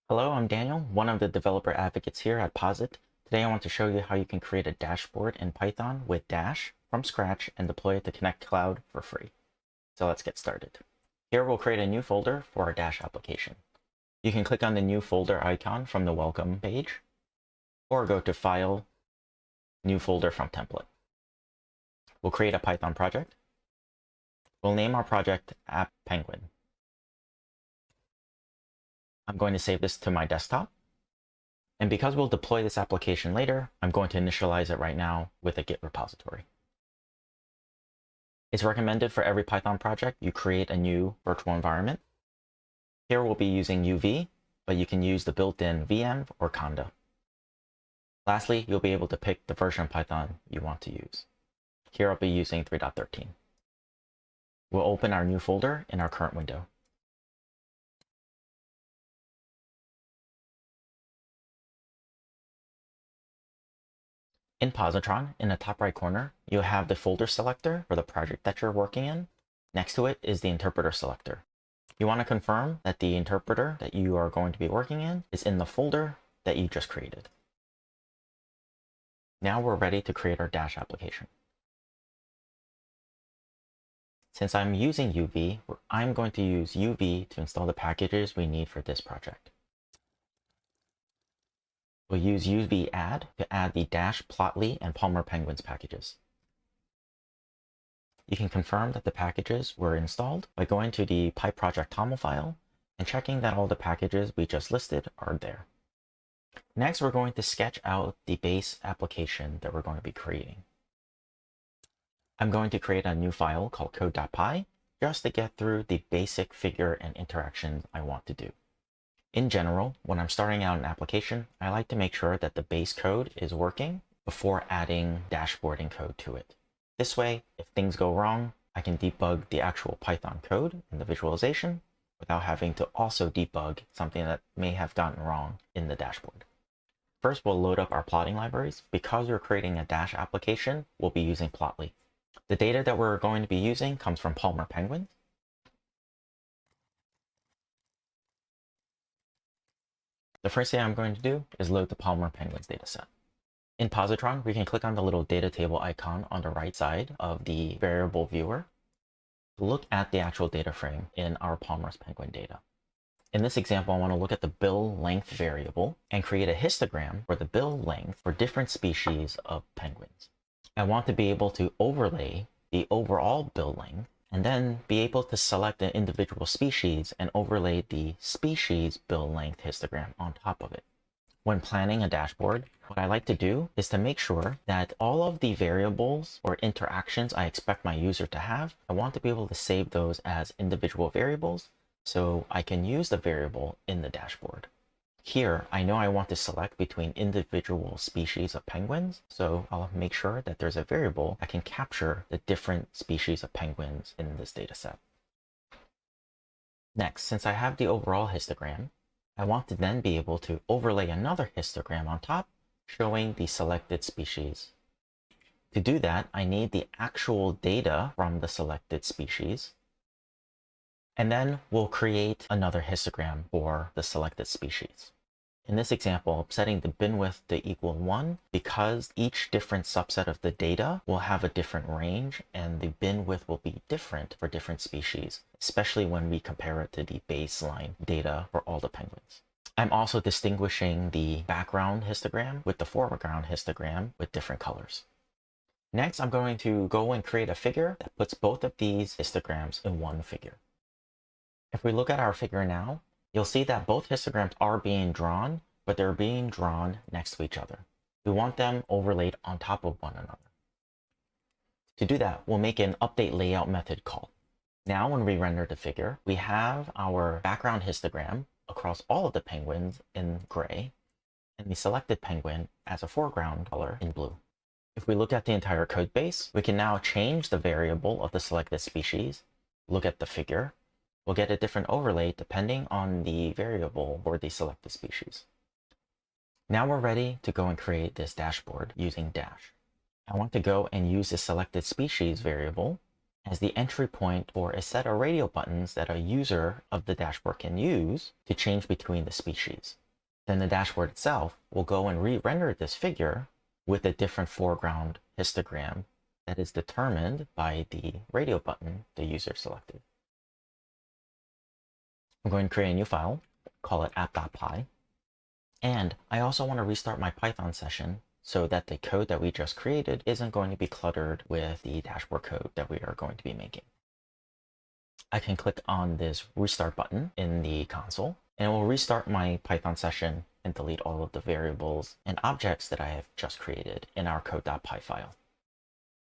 Hello, I'm Daniel, one of the developer advocates here at Posit. Today I want to show you how you can create a dashboard in Python with Dash from scratch and deploy it to Connect Cloud for free. So let's get started. Here we'll create a new folder for our Dash application. You can click on the new folder icon from the welcome page, or go to File, New Folder from Template. We'll create a Python project. We'll name our project App Penguin. I'm going to save this to my desktop. And because we'll deploy this application later, I'm going to initialize it right now with a Git repository. It's recommended for every Python project you create a new virtual environment. Here we'll be using UV, but you can use the built-in VM or Conda. Lastly, you'll be able to pick the version of Python you want to use. Here I'll be using 3.13. We'll open our new folder in our current window. In Positron, in the top right corner, you'll have the folder selector for the project that you're working in. Next to it is the interpreter selector. You want to confirm that the interpreter that you are going to be working in is in the folder that you just created. Now we're ready to create our Dash application. Since I'm using UV, I'm going to use UV to install the packages we need for this project. We'll use UV add to add the Dash, Plotly, and Palmer Penguins packages. You can confirm that the packages were installed by going to the PyProject TOML file and checking that all the packages we just listed are there. Next, we're going to sketch out the base application that we're going to be creating. I'm going to create a new file called code.py just to get through the basic figure and interactions I want to do. In general, when I'm starting out an application, I like to make sure that the base code is working before adding dashboarding code to it. This way, if things go wrong, I can debug the actual Python code and the visualization without having to also debug something that may have gotten wrong in the dashboard. First, we'll load up our plotting libraries. Because we're creating a Dash application, we'll be using Plotly. The data that we're going to be using comes from Palmer Penguins. The first thing I'm going to do is load the Palmer Penguins dataset. In Positron, we can click on the little data table icon on the right side of the variable viewer to look at the actual data frame in our Palmer's Penguin data. In this example, I want to look at the bill length variable and create a histogram for the bill length for different species of penguins. I want to be able to overlay the overall bill length and then be able to select an individual species and overlay the species bill length histogram on top of it. When planning a dashboard, what I like to do is to make sure that all of the variables or interactions I expect my user to have, I want to be able to save those as individual variables so I can use the variable in the dashboard. Here, I know I want to select between individual species of penguins, so I'll make sure that there's a variable that can capture the different species of penguins in this data set. Next, since I have the overall histogram, I want to then be able to overlay another histogram on top, showing the selected species. To do that, I need the actual data from the selected species, and then we'll create another histogram for the selected species. In this example, I'm setting the bin width to equal 1 because each different subset of the data will have a different range and the bin width will be different for different species, especially when we compare it to the baseline data for all the penguins. I'm also distinguishing the background histogram with the foreground histogram with different colors. Next, I'm going to go and create a figure that puts both of these histograms in one figure. If we look at our figure now, you'll see that both histograms are being drawn, but they're being drawn next to each other. We want them overlaid on top of one another. To do that, we'll make an update layout method call. Now, when we render the figure, we have our background histogram across all of the penguins in gray, and the selected penguin as a foreground color in blue. If we look at the entire code base, we can now change the variable of the selected species, look at the figure. We'll get a different overlay depending on the variable for the selected species. Now we're ready to go and create this dashboard using Dash. I want to go and use the selected species variable as the entry point for a set of radio buttons that a user of the dashboard can use to change between the species. Then the dashboard itself will go and re-render this figure with a different foreground histogram that is determined by the radio button the user selected. I'm going to create a new file, call it app.py, and I also want to restart my Python session so that the code that we just created isn't going to be cluttered with the dashboard code that we are going to be making. I can click on this restart button in the console, and it will restart my Python session and delete all of the variables and objects that I have just created in our code.py file.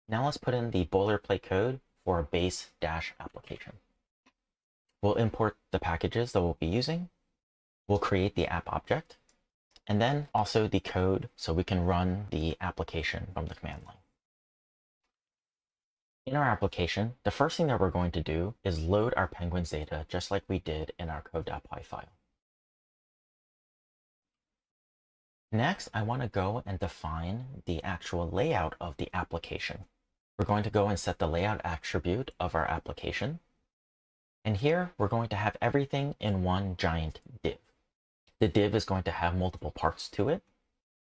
Now let's put in the boilerplate code for a base dash application. We'll import the packages that we'll be using. We'll create the app object, and then also the code so we can run the application from the command line. In our application, the first thing that we're going to do is load our penguins data just like we did in our code.py file. Next, I want to go and define the actual layout of the application. We're going to go and set the layout attribute of our application. And here we're going to have everything in one giant div. The div is going to have multiple parts to it.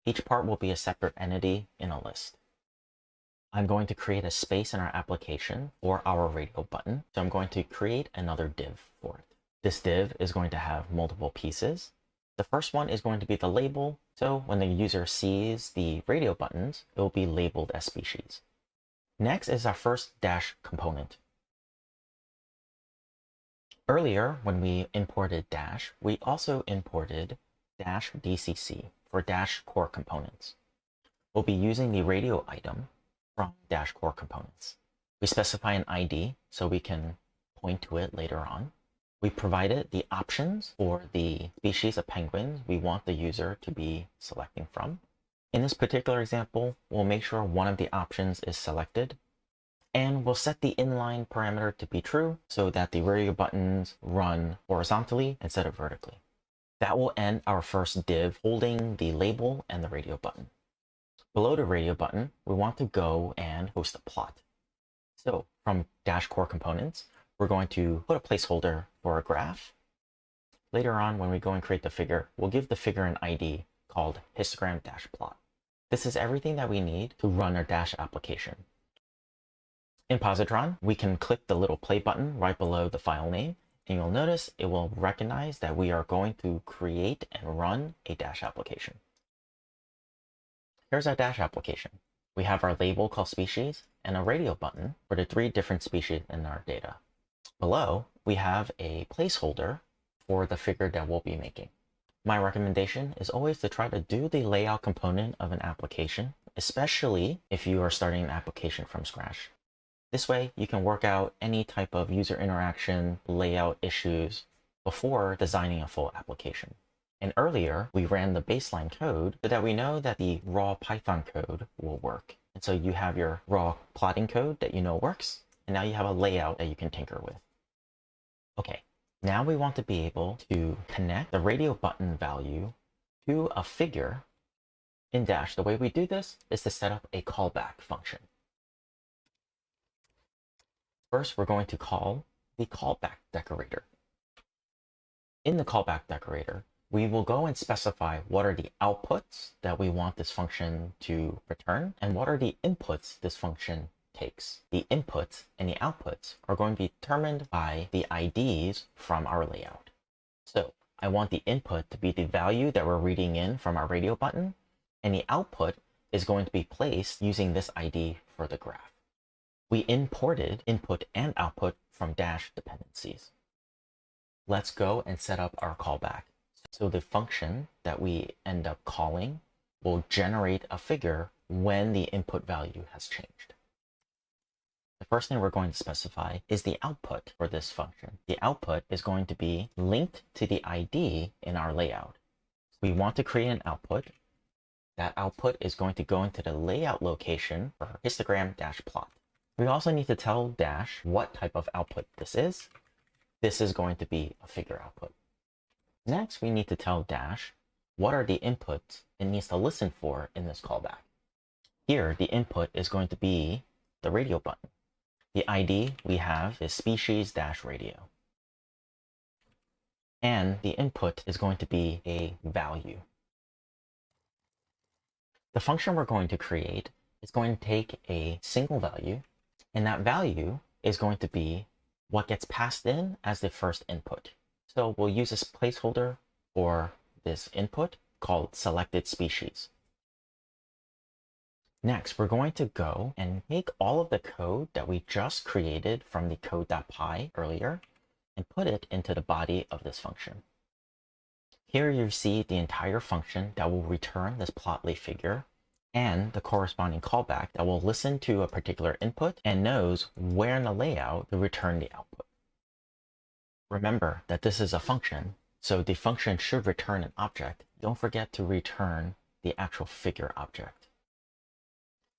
Each part will be a separate entity in a list. I'm going to create a space in our application for our radio button. So I'm going to create another div for it. This div is going to have multiple pieces. The first one is going to be the label. So when the user sees the radio buttons, it will be labeled as species. Next is our first dash component. Earlier, when we imported dash, we also imported dash DCC for dash core components. We'll be using the radio item from dash core components. We specify an ID so we can point to it later on. We provided the options for the species of penguins we want the user to be selecting from. In this particular example, we'll make sure one of the options is selected, and we'll set the inline parameter to be true so that the radio buttons run horizontally instead of vertically. That will end our first div holding the label and the radio button. Below the radio button, we want to go and host a plot. So from dash core components, we're going to put a placeholder for a graph. Later on, when we go and create the figure, we'll give the figure an ID called histogram-plot. This is everything that we need to run our dash application. In Positron, we can click the little play button right below the file name, and you'll notice it will recognize that we are going to create and run a dash application. Here's our dash application. We have our label called species and a radio button for the 3 different species in our data. Below, we have a placeholder for the figure that we'll be making. My recommendation is always to try to do the layout component of an application, especially if you are starting an application from scratch. This way, you can work out any type of user interaction, layout issues before designing a full application. And earlier, we ran the baseline code so that we know that the raw Python code will work. And so you have your raw plotting code that you know works, and now you have a layout that you can tinker with. Okay, now we want to be able to connect the radio button value to a figure in Dash. The way we do this is to set up a callback function. First, we're going to call the callback decorator. In the callback decorator, we will go and specify what are the outputs that we want this function to return and what are the inputs this function takes. The inputs and the outputs are going to be determined by the IDs from our layout. So I want the input to be the value that we're reading in from our radio button, and the output is going to be placed using this ID for the graph. We imported input and output from Dash dependencies. Let's go and set up our callback. So the function that we end up calling will generate a figure when the input value has changed. The first thing we're going to specify is the output for this function. The output is going to be linked to the ID in our layout. We want to create an output. That output is going to go into the layout location for histogram-plot. We also need to tell Dash what type of output this is. This is going to be a figure output. Next, we need to tell Dash what are the inputs it needs to listen for in this callback. Here, the input is going to be the radio button. The ID we have is species-radio. And the input is going to be a value. The function we're going to create is going to take a single value, and that value is going to be what gets passed in as the first input. So we'll use this placeholder for this input called selected species. Next, we're going to go and make all of the code that we just created from the code.py earlier and put it into the body of this function. Here you see the entire function that will return this plotly figure and the corresponding callback that will listen to a particular input and knows where in the layout to return the output. Remember that this is a function, so the function should return an object. Don't forget to return the actual figure object.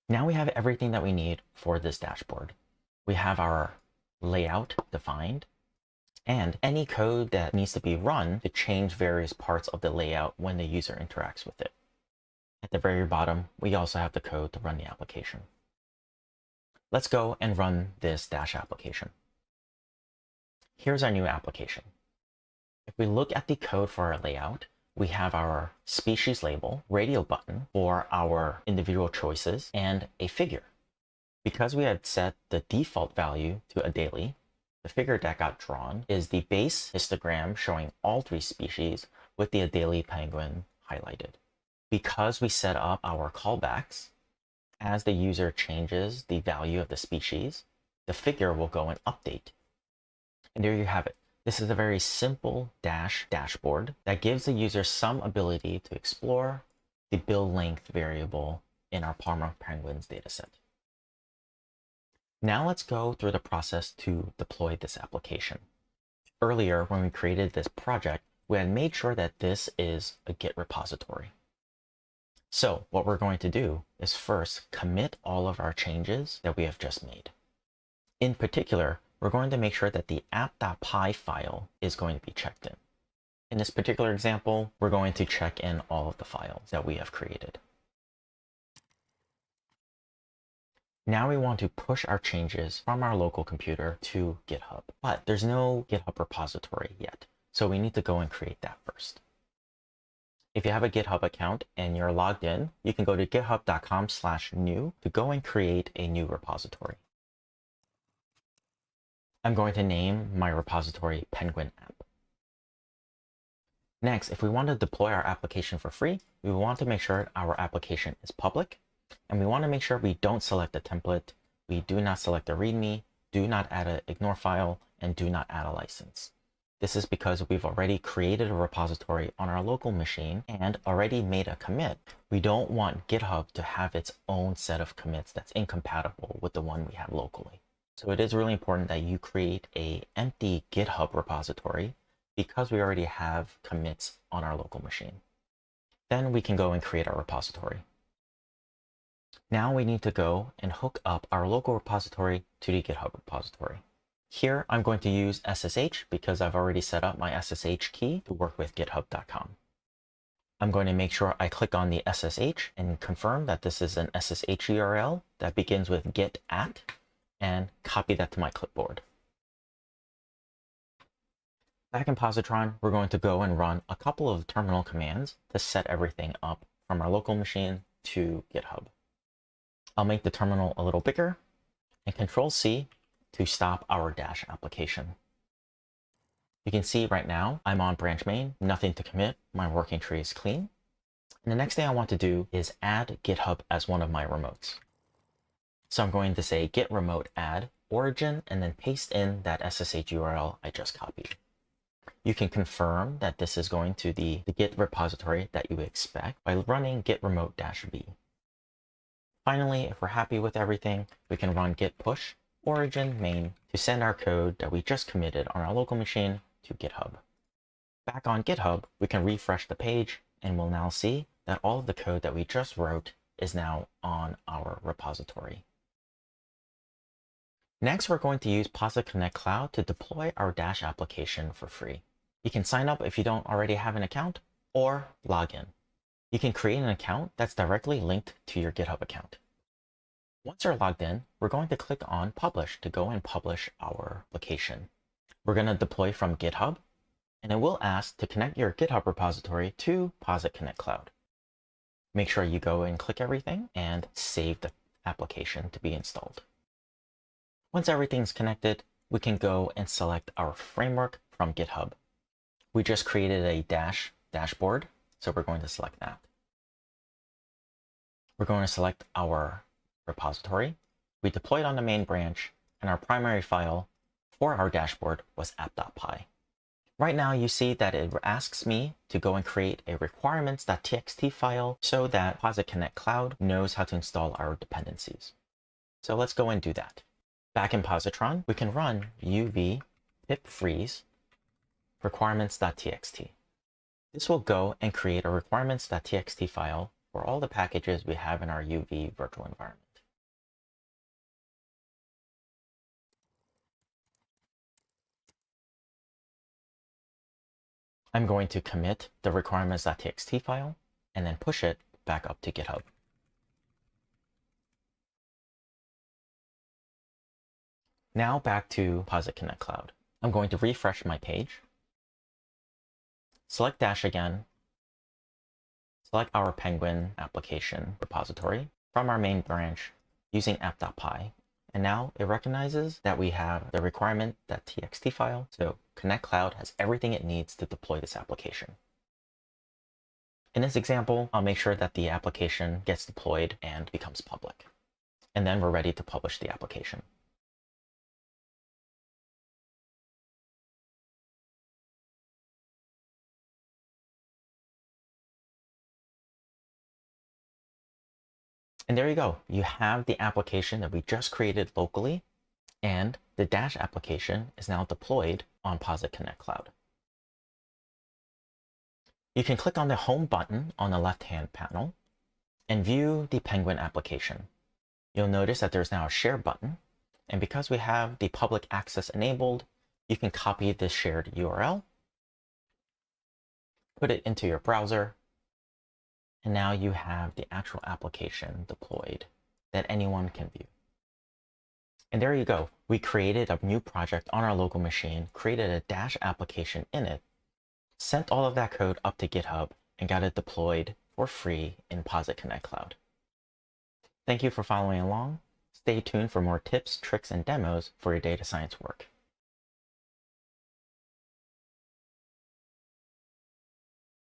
Now we have everything that we need for this dashboard. We have our layout defined and any code that needs to be run to change various parts of the layout when the user interacts with it. At the very bottom, we also have the code to run the application. Let's go and run this dash application. Here's our new application. If we look at the code for our layout, we have our species label, radio button for our individual choices, and a figure. Because we had set the default value to a daily, the figure that got drawn is the base histogram showing all 3 species with the Adelie penguin highlighted. Because we set up our callbacks, as the user changes the value of the species, the figure will go and update. And there you have it. This is a very simple dashboard that gives the user some ability to explore the bill length variable in our Palmer penguins dataset. Now let's go through the process to deploy this application. Earlier, when we created this project, we had made sure that this is a Git repository. So what we're going to do is first commit all of our changes that we have just made. In particular, we're going to make sure that the app.py file is going to be checked in. In this particular example, we're going to check in all of the files that we have created. Now we want to push our changes from our local computer to GitHub, but there's no GitHub repository yet, so we need to go and create that first. If you have a GitHub account and you're logged in, you can go to github.com/new to go and create a new repository. I'm going to name my repository Penguin App. Next, if we want to deploy our application for free, we want to make sure our application is public, and we want to make sure we don't select a template, we do not select a README, do not add an ignore file, and do not add a license. This is because we've already created a repository on our local machine and already made a commit. We don't want GitHub to have its own set of commits that's incompatible with the one we have locally. So it is really important that you create an empty GitHub repository because we already have commits on our local machine. Then we can go and create our repository. Now we need to go and hook up our local repository to the GitHub repository. Here I'm going to use SSH because I've already set up my SSH key to work with github.com. I'm going to make sure I click on the SSH and confirm that this is an SSH URL that begins with git at, and copy that to my clipboard. Back in Positron, we're going to go and run a couple of terminal commands to set everything up from our local machine to GitHub. I'll make the terminal a little bigger and Control-C to stop our dash application. You can see right now I'm on branch main, nothing to commit, my working tree is clean. And the next thing I want to do is add GitHub as one of my remotes. So I'm going to say git remote add origin and then paste in that SSH URL I just copied. You can confirm that this is going to the Git repository that you would expect by running git remote-v. Finally, if we're happy with everything, we can run git push origin main to send our code that we just committed on our local machine to GitHub. Back on GitHub, we can refresh the page and we'll now see that all of the code that we just wrote is now on our repository. Next, we're going to use Posit Connect Cloud to deploy our Dash application for free. You can sign up if you don't already have an account or log in. You can create an account that's directly linked to your GitHub account. Once you're logged in, we're going to click on Publish to go and publish our application. We're going to deploy from GitHub, and it will ask to connect your GitHub repository to Posit Connect Cloud. Make sure you go and click everything and save the application to be installed. Once everything's connected, we can go and select our framework from GitHub. We just created a dashboard, so we're going to select that. We're going to select our repository. We deployed on the main branch, and our primary file for our dashboard was app.py. Right now, you see that it asks me to go and create a requirements.txt file so that Posit Connect Cloud knows how to install our dependencies. So let's go and do that. Back in Positron, we can run uv pip freeze requirements.txt. This will go and create a requirements.txt file for all the packages we have in our UV virtual environment. I'm going to commit the requirements.txt file and then push it back up to GitHub. Now back to Posit Connect Cloud. I'm going to refresh my page, select Dash again, select our Penguin application repository from our main branch using app.py. And now it recognizes that we have the requirement.txt file, so Connect Cloud has everything it needs to deploy this application. In this example, I'll make sure that the application gets deployed and becomes public. And then we're ready to publish the application. And there you go. You have the application that we just created locally, and the Dash application is now deployed on Posit Connect Cloud. You can click on the Home button on the left-hand panel and view the Penguin application. You'll notice that there's now a Share button, and because we have the public access enabled, you can copy this shared URL, put it into your browser, and now you have the actual application deployed that anyone can view. And there you go. We created a new project on our local machine, created a Dash application in it, sent all of that code up to GitHub, and got it deployed for free in Posit Connect Cloud. Thank you for following along. Stay tuned for more tips, tricks, and demos for your data science work.